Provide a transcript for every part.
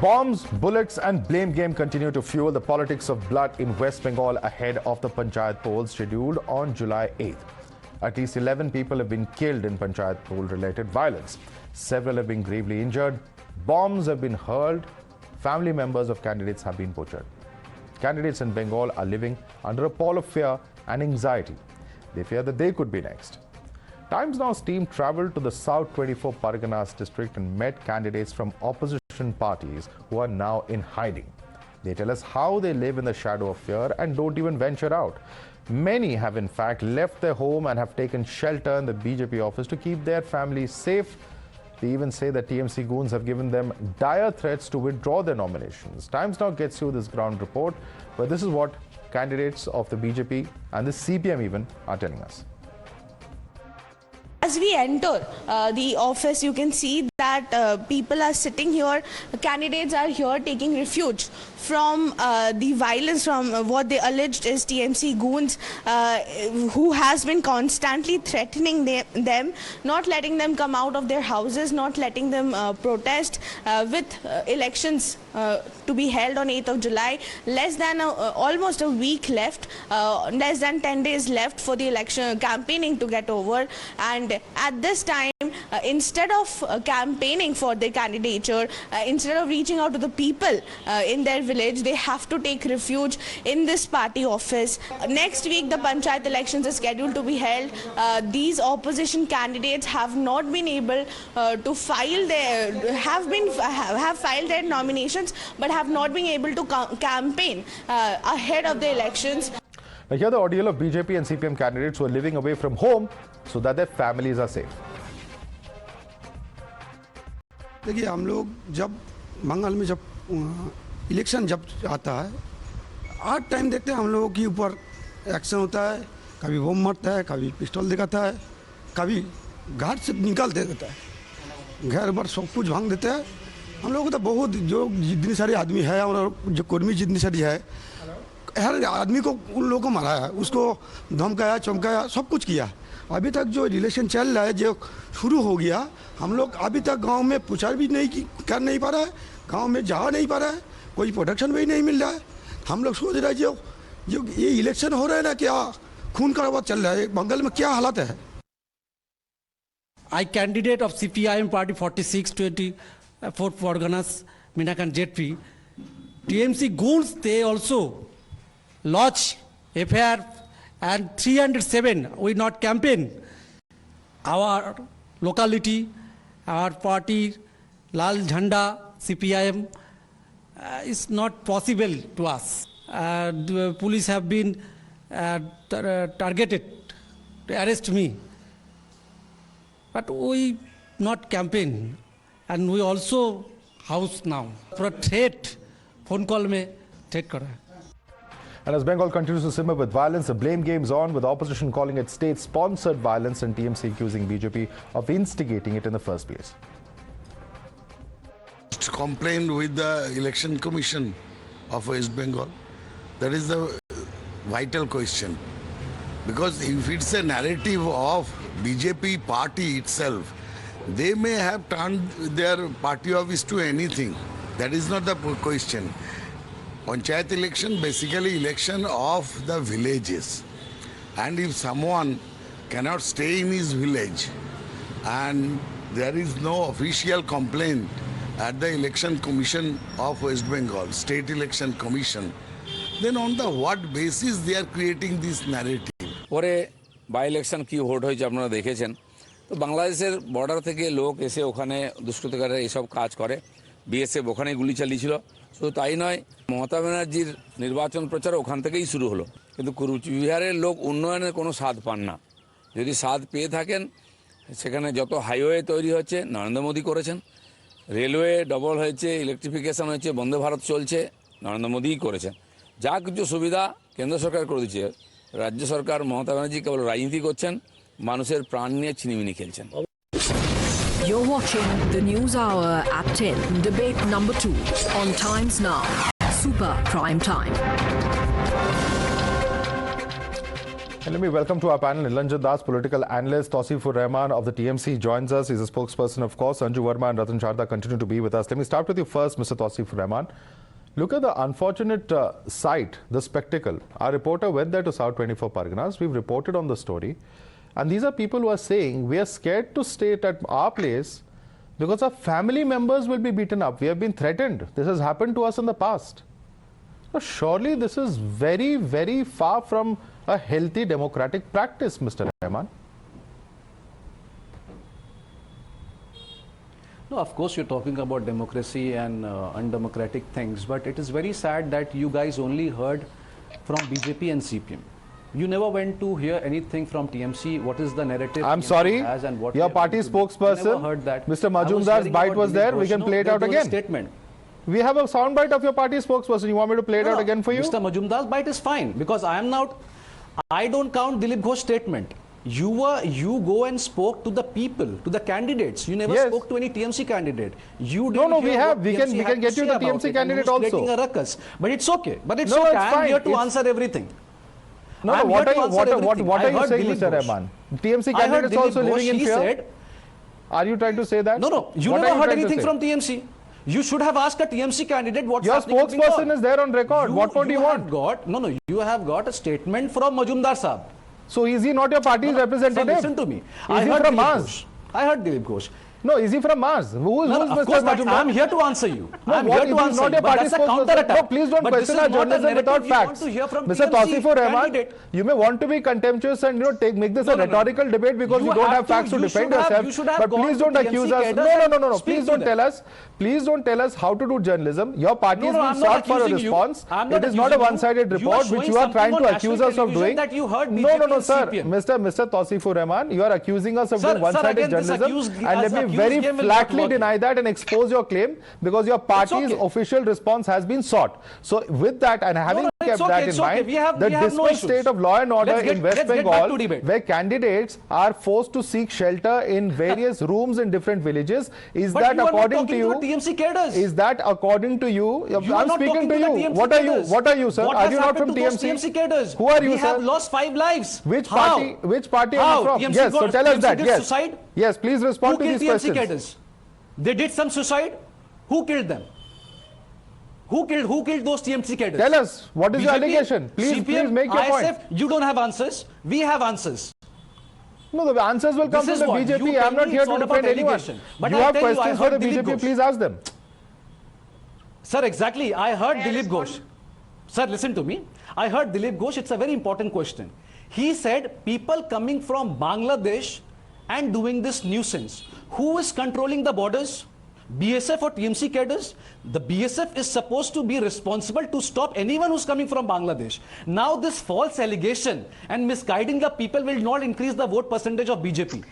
Bombs, bullets and blame game continue to fuel the politics of blood in West Bengal ahead of the Panchayat Polls scheduled on July 8th. At least 11 people have been killed in Panchayat Poll-related violence. Several have been gravely injured. Bombs have been hurled. Family members of candidates have been butchered. Candidates in Bengal are living under a pall of fear and anxiety. They fear that they could be next. Times Now's team travelled to the South 24 Parganas district and met candidates from opposition parties who are now in hiding. They tell us how they live in the shadow of fear and don't even venture out. Many have in fact left their home and have taken shelter in the BJP office to keep their families safe. They even say that TMC goons have given them dire threats to withdraw their nominations. Times Now gets you this ground report, where this is what candidates of the BJP and the CPM even are telling us. As we enter the office, you can see that people are sitting here. Candidates are here taking refuge from the violence, from what they alleged is TMC goons who has been constantly threatening them, not letting them come out of their houses, not letting them protest with elections to be held on 8th of July. Less than almost a week left, less than 10 days left for the election campaigning to get over. And at this time, instead of campaigning for their candidature, instead of reaching out to the people in their village, they have to take refuge in this party office. Next week, the Panchayat elections are scheduled to be held. These opposition candidates have not been able to file their, have filed their nominations, but have not been able to campaign ahead of the elections. Now hear the audio of BJP and CPM candidates who are living away from home so that their families are safe. देखिए, हम लोग जब बंगाल में जब election जब आता है, हर time देखते हैं हम लोगों के ऊपर एक्शन होता है. कभी बम मारता है, कभी पिस्टल दिखाता है, कभी घर से निकाल देता है, घर पर सब कुछ भांग देते हैं. हम लोग तो बहुत जो जितनी सारी आदमी है और जो कर्मी जितनी सारी है, हर आदमी को उन लोगों को मारा है, उसको धमकाया, चमकाया, सब कुछ किया. अभी तक जो रिलेशन चल रहा है, जो शुरू हो गया, हम लोग अभी तक गांव में प्रचार भी नहीं कर नहीं पा रहा है, गांव में जा नहीं पा रहा है, कोई प्रोटेक्शन भी नहीं मिल रहा है. हम लोग सोच रहे हैं जो ये इलेक्शन हो रहा है ना, क्या खून खराबा चल रहा है, बंगाल में क्या हालत है. I candidate of CPIM party 4624 Parganas, Minakan JP. TMC goons, they also lodge FIR and 307 we not campaign. Our locality, our party, Lal Jhanda, CPIM is not possible to us. The police have been targeted to arrest me. But we not campaign, and we also house now. For a threat, phone call में threat करा है. And as Bengal continues to simmer with violence, the blame game's on, with opposition calling it state-sponsored violence and TMC accusing BJP of instigating it in the first place. Complained with the Election Commission of West Bengal. That is the vital question. Because if it's a narrative of BJP party itself, they may have turned their party office to anything. That is not the question. Panchayat election, basically election of the villages. And if someone cannot stay in his village and there is no official complaint at the Election Commission of West Bengal, State Election Commission, then on the what basis they are creating this narrative? পরে by election কি vote হয়েছে আপনারা দেখেছেন. তো বাংলাদেশের border থেকে লোক এসে ওখানে দুষ্কৃতকারীরা এইসব কাজ করে. বিএসএফ ওখানে গুলি চালিয়েছিল. শুধু তাই নয়, মমতা ব্যানার্জির নির্বাচন প্রচার ওখান থেকেই শুরু হলো. কিন্তু কুচবিহারের লোক উন্নয়নের কোনো স্বাদ পান না. যদি স্বাদ পেয়ে থাকেন, সেখানে যত হাইওয়ে তৈরি হচ্ছে নরেন্দ্র মোদী করেছেন, রেলওয়ে ডবল হয়েছে, ইলেকট্রিফিকেশন হয়েছে, বন্দে ভারত চলছে, নরেন্দ্র মোদীই করেছেন. যা কিছু সুবিধা কেন্দ্র সরকার করে দিচ্ছে, রাজ্য সরকার মমতা ব্যানার্জি কেবল রাজনীতি করছেন, মানুষের প্রাণ নিয়ে ছিনিমিনি খেলছেন. You're watching the News Hour at 10, debate number 2 on Times Now, Super Prime Time. And let me welcome to our panel Niranjan Das, political analyst. Tauseef Rahman of the TMC joins us. He's a spokesperson, of course. Sanju Verma and Ratan Sharda continue to be with us. Let me start with you first, Mr. Tauseef Rahman. Look at the unfortunate sight, the spectacle. Our reporter went there to South 24 Parganas. We've reported on the story. And these are people who are saying, we are scared to stay at our place because our family members will be beaten up. We have been threatened. This has happened to us in the past. Now, surely this is very, very far from a healthy democratic practice, Mr. Rahman. No, of course you're talking about democracy and undemocratic things, but it is very sad that you guys only heard from BJP and CPM. You never went to hear anything from TMC. What is the narrative? I'm TMC sorry, has and what your party spokesperson, never heard that. Mr. Majumdar's bite was there. We can play it out again. Statement. We have a soundbite of your party spokesperson. You want me to play it out again for you? Mr. Majumdar's bite is fine because I don't count Dilip Ghosh's statement. You go and spoke to the people, to the candidates. You never spoke to any TMC candidate. You didn't we have. We can get you the TMC candidate also. Creating a ruckus. But it's okay. But it's okay. It's I'm here to answer everything. What are you saying, Mr. Rahman? TMC candidate is also living in fear. Are you trying to say that? No. You never heard anything from TMC. You should have asked a TMC candidate what's happening. Your spokesperson is there on record. What more do you want? You have got a statement from Majumdar Saab. So is he not your party's representative? So listen to me. Is he from Mars? I heard Dilip Ghosh. No, is he from Mars? Who is Mr. Majumdar? I'm here to answer you. I'm here to answer not you. your party's spokesperson. No, please don't question our journalism without facts. Mr. Tauseef Rahman, you may want to be contemptuous and make this a rhetorical debate because you don't have facts to defend yourself. But please don't accuse us. No. Please don't tell us. Please don't tell us how to do journalism. Your party is being sought for a response. It is not a one-sided report which you are trying to accuse us of doing. No, sir. Mr. Tauseef Rahman, you are accusing us of doing one-sided journalism. And let me very flatly deny that and expose your claim because your party's official response has been sought. So with that and having kept that in mind, the dismal state of law and order in West Bengal, where candidates are forced to seek shelter in various rooms in different villages, is that according to you? Is that according to you? I'm speaking to you. What are you? What are you, sir? Are you not from TMC? Who are you, sir? We have lost 5 lives. Which party are you from? Yes, so tell us that. Yes. Yes, please respond to these questions. Cadres? They did some suicide. Who killed them? Who killed those TMC cadres? Tell us, what is BJP, your allegation? Please make your point. You don't have answers. We have answers. No, the answers will come from the BJP. I'm not here to defend anyone. But you have questions for the BJP, please ask them. Sir, exactly. I heard Dilip Ghosh. Sir, listen to me. I heard Dilip Ghosh. It's a very important question. He said people coming from Bangladesh and doing this nuisance. Who is controlling the borders? BSF or TMC cadres? The BSF is supposed to be responsible to stop anyone who's coming from Bangladesh. Now this false allegation and misguiding the people will not increase the vote percentage of BJP.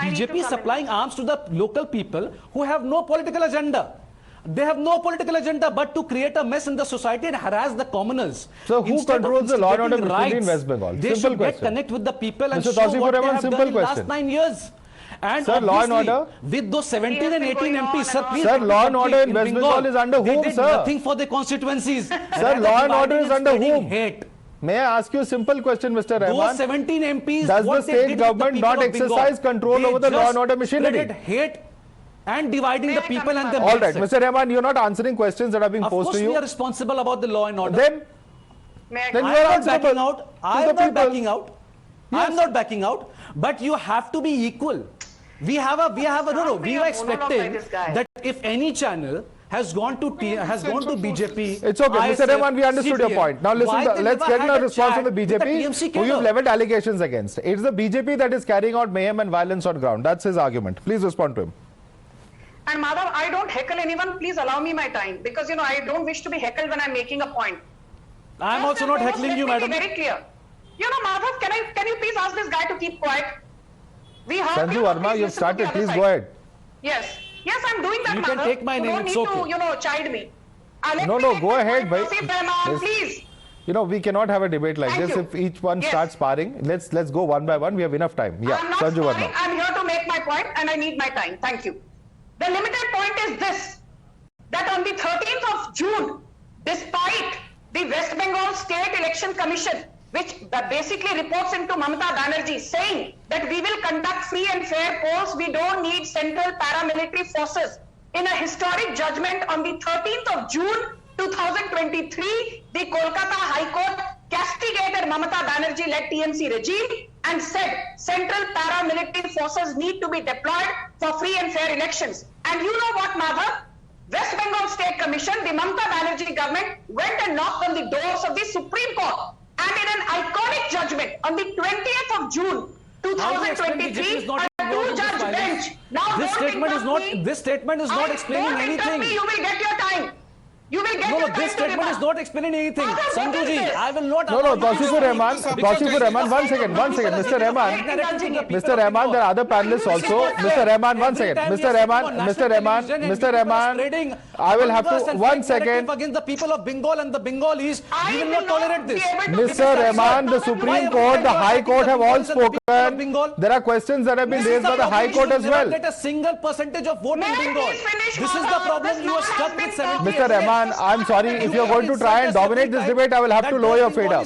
BJP is supplying arms to the local people who have no political agenda. They have no political agenda but to create a mess in the society and harass the commoners. So who controls the law and order in West Bengal? They should connect with the people and Mr. show what they have done in the last 9 years. And sir, law and order? With those 17 and 18 MPs, sir, please. Sir, law and order in West Bengal is under whom, they did sir? Nothing for the constituencies. Sir, law and order is under whom? Hate. May I ask you a simple question, Mr. Rahman? Those 17 MPs, does the state government not exercise control over the law and order machinery? Hate and dividing the people and the all right, Mr. Rahman, you're not answering questions that are being posed to you. Of course, we are responsible about the law and order. Then you are not backing out. I am not backing out. I am not backing out. But you have to be equal. We were expecting that if any channel has gone to BJP. It's okay, Mr. Rahman, we understood your point. Now listen, let's get a response from the BJP who you've leveled allegations against. It's the BJP that is carrying out mayhem and violence on ground. That's his argument. Please respond to him. And Madhav, I don't heckle anyone. Please allow me my time because I don't wish to be heckled when I'm making a point. I'm also not heckling you, madam. Very clear. Madhav, can you please ask this guy to keep quiet? We heard Sanju Verma, you've started. Please go ahead. Yes, I'm doing that. You can take my name. It's okay. You don't need to, chide me. No, go ahead, bhai. Please. We cannot have a debate like this. If each one starts sparring, let's go one by one. We have enough time. Yeah, I'm not Sanju Verma. I'm here to make my point and I need my time. Thank you. The limited point is this, that on the 13th of June, despite the West Bengal State Election Commission which basically reports into Mamata Banerjee, saying that we will conduct free and fair polls. We don't need central paramilitary forces. In a historic judgment on the 13th of June 2023, the Kolkata High Court castigated Mamata Banerjee-led TMC regime and said central paramilitary forces need to be deployed for free and fair elections. And you know what, Madhav? West Bengal State Commission, the Mamata Banerjee government, went and knocked on the doors of the Supreme Court. And in an iconic judgment on the 20th of June 2023, a two-judge bench. Now this statement is not explaining anything. You will get your time. You will get your time. This statement is not explaining anything. Sanju ji, I will not. No, Tauseef Rahman, one second, Mr. Rahman, there are other panelists also. Mr. Rahman, one second. Mr. Rahman, I will have to, 1 second. Against the people of Bengal and the Bengalis, we will not tolerate this. Mr. Rahman, the Supreme Court, the High Court have all spoken. There are questions that have been raised by the High Court as well. Get a single percentage of vote in Bengal. This is the problem. You are stuck with 70. Mr. Rahman, I'm sorry, if you're going to try and dominate this debate, I will have to lower your fader.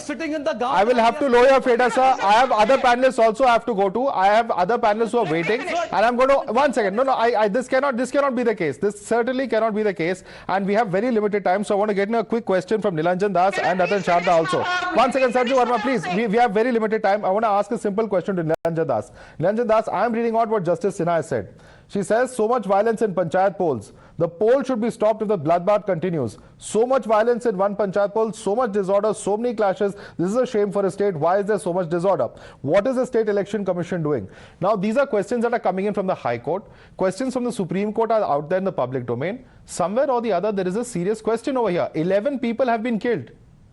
I will have to lower your fader, sir. I have other panelists also I have to go to. I have other panelists who are waiting, and I'm going to, 1 second. No, this cannot be the case. This certainly cannot be the case, and we have very limited time, so I want to get in a quick question from Niranjan Das and Ratan Sharda also. 1 second, Sanju Verma, please. We have very limited time. I want to ask a simple question to Niranjan Das. Niranjan Das, I am reading out what Justice Sinha has said. She says, so much violence in Panchayat polls. The poll should be stopped if the bloodbath continues. So much violence in one Panchayat poll, so much disorder, so many clashes. This is a shame for a state. Why is there so much disorder? What is the State Election Commission doing? Now, these are questions that are coming in from the High Court. Questions from the Supreme Court are out there in the public domain. Somewhere or the other, there is a serious question over here. 11 people have been killed.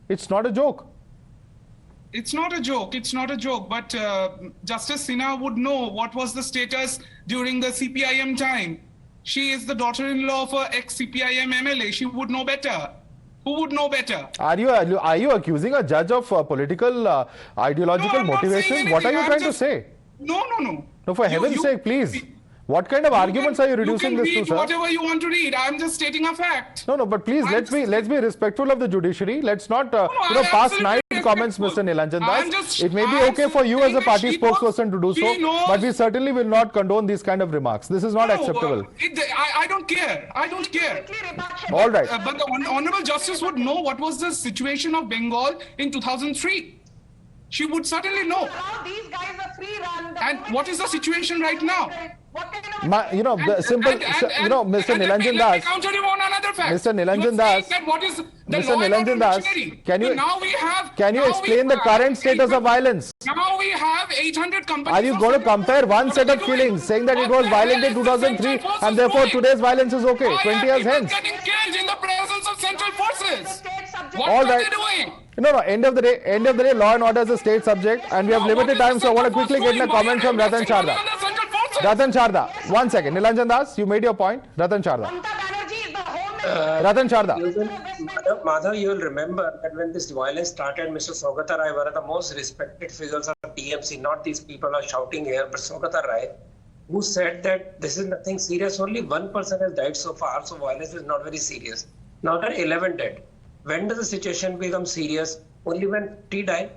It's not a joke. It's not a joke. It's not a joke. But Justice Sinha would know what was the status during the CPIM time. She is the daughter-in-law of a ex-CPIM MLA. She would know better. Who would know better? Are you accusing a judge of political ideological motivation? What are you trying to say? No. No, for heaven's sake, please. What kind of arguments are you reducing this to, sir? You can read whatever you want to read. I'm just stating a fact. No, but please, let's be respectful of the judiciary. Let's not, pass nice comments, Mr. Niranjan Das. It may be okay for you as a party spokesperson to do so, but we certainly will not condone these kind of remarks. This is not acceptable. I don't care. All right. But the Honorable Justice would know what was the situation of Bengal in 2003. She would certainly know. These guys are free run. And what is the situation right now? Mr. Niranjan Das. Mr. Niranjan Das, can you explain the current status of violence? Now we have 800 companies. Are you going to compare one set of killings, saying that it was violent in 2003 and therefore today's violence is okay, 20 years hence? Getting killed in the presence of central forces. What All are right. they doing? No, end of the day, law and order is a state subject, and we have limited time, so I want to quickly get in a comment from Ratan Sharda. Ratan Sharda, 1 second. Niranjan Das, you made your point. Ratan Sharda. Ratan Sharda. Madhav, you will remember that when this violence started, Mr. Saugata Rai, one of the most respected figures of TMC, not these people are shouting here, but Saugata Rai, who said that this is nothing serious, only one person has died so far, so violence is not very serious. Now there are 11 dead. When does the situation become serious? Only when 3 die.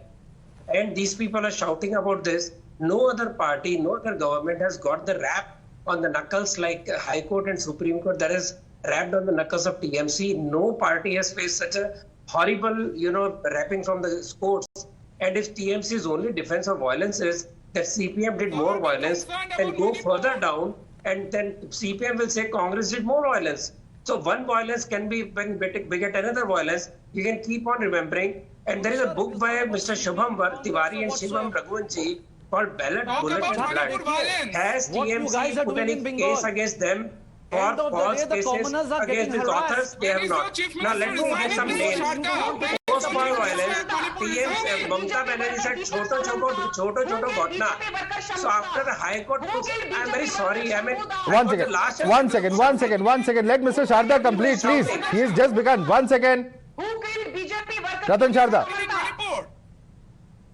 And these people are shouting about this. No other party, no other government has got the rap on the knuckles like High Court and Supreme Court that is rapped on the knuckles of TMC. No party has faced such a horrible, rapping from the courts. And if TMC's only defense of violence is that CPM did more violence, then go further down and then CPM will say Congress did more violence. So one violence can be when beget another violence. You can keep on remembering. And there is a book by Mr. Shubham Tiwari and Shubham Raghuvanshi called Ballot, Bullet and Blood. Has TMC put any case against them for false cases against the authors? They have not. Now let me give some names. Post-war violence, Mamata Banerjee said choto gotna. So after the High Court, I'm very sorry. One second. Let Mr. Sharda complete, please. He has just begun. 1 second. Who killed BJP workers? Ratan Sharda.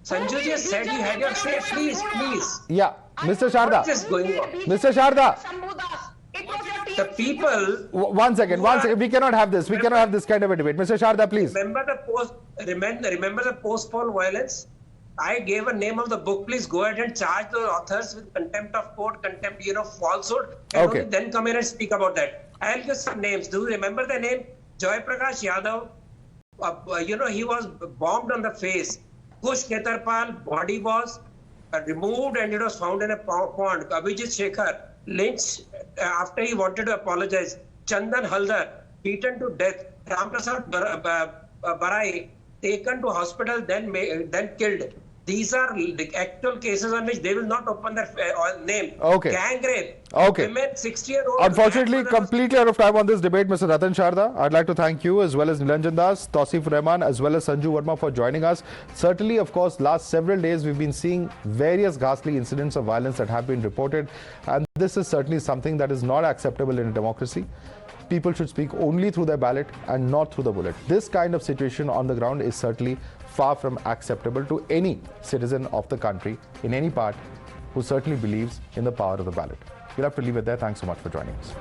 Sanju just said he had your say. Please. Yeah, Mr. Sharda. What is going on? Mr. Sharda. The people. 1 second. We cannot have this. We cannot have this kind of a debate. Mr. Sharda, please. Remember the post-poll violence? I gave a name of the book. Please go ahead and charge the authors with contempt of court, contempt, falsehood, and Okay. only then come in and speak about that. I'll give some names. Do you remember the name? Joy Prakash Yadav. He was bombed on the face. Kush Ketarpal, body was removed and it was found in a pond. Abhijit Shekhar, lynched after he wanted to apologize. Chandan Haldar, beaten to death. Ramprasad Barai, taken to hospital, then killed. These are the actual cases on which they will not open their name. Okay. Gang rape. Okay. Women, 60-year-old. Unfortunately, completely out of time on this debate, Mr. Ratan Sharda. I'd like to thank you as well as Niranjan Das, Tauseef Rahman, as well as Sanju Verma for joining us. Certainly, of course, last several days we've been seeing various ghastly incidents of violence that have been reported, and this is certainly something that is not acceptable in a democracy. People should speak only through their ballot and not through the bullet. This kind of situation on the ground is certainly far from acceptable to any citizen of the country in any part who certainly believes in the power of the ballot. We'll have to leave it there. Thanks so much for joining us.